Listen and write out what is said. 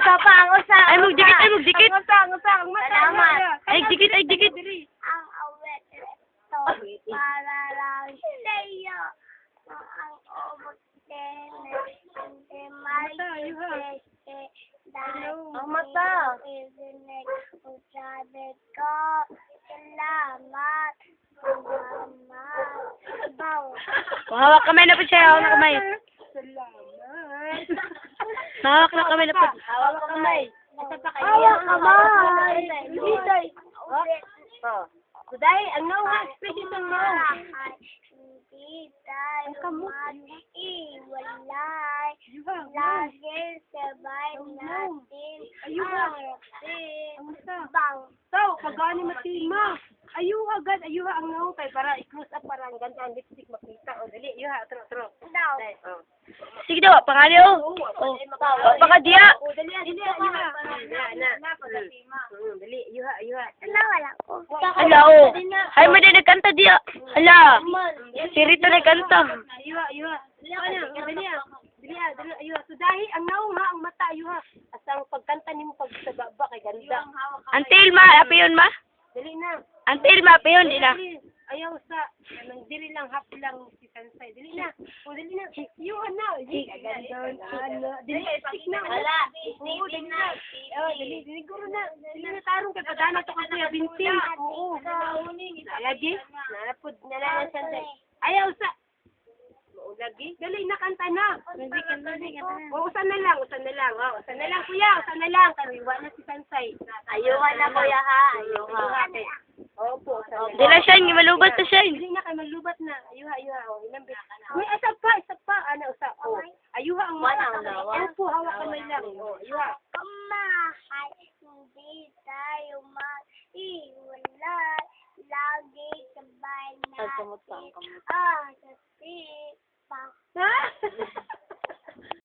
usa pa, ang usa. Ay, magdikit, ay, magdikit. Ang usa, ang mata. Salamat. Ay, dikit, ay, dikit. Ang awet ito para lang sa'yo. Ang obot din hindi maligpeste. Ang mata. Isinig kung sabi ko. Salamat. Salamat. Baw. Hawak kamay na po siya, hawak na kamay. Salamat. Hawak na kamay na po. Hawak kamay. Hawak kamay. Biday. Oh. Kuday, ang nawa, species ang nawa. Hindi tayo mag-iwalay. Lagi sabay natin ang bang. So, pagani matima. Ayuha agad, ayuha ang nawa kay para i-close up para ang ganda ang lipstick makita. O, dali, ayuha, tro. Daw. Oh. Sige daw, pangali oh. Baka diya. O, dali, ayuha. Dali, ayuha. Nawala ko. Hala oh. Ay, may din nagkanta diya. Hala. Si Rita nagkanta. Ayuha. Dali, ayuha. So, dahil ang nawa, ang mata, ayuha. Asa ang pagkanta ni mo pag sa baba kay ganda. Antil ma, apiyon ma? Dali na. Antil ma, apiyon, di na. Ayaw sa, nang diri lang, hap lang si Sansay. Dali na. O, dali na. Yuhan na. Dali, stick na. Wala. Oo, dali na. Dali, guro na. Dali na, tarong kay padana to kasi bintin. Oo. Lagi. Nalapod na lang ang Sansay. Ayaw sa. Oo, lagi. Dali, nakanta na. O, usan na lang. O, usan na lang, kuya. Usan na lang. Kariwa na si Sansay. Ayuhan na kuya ha. Ayuhan. Opo, usan na lang. Dila siya, malubat na siya. Hindi na kayo maglubat na. Ayuha. O, inambit. Uy, isa pa. Ano, usa. O, ayuha ang mata. Opo, hawak kamay lang. O, ayuha. Kumahal, hindi tayo mag-iwalay. Lagi sabay natin. Sa sipa. Ha?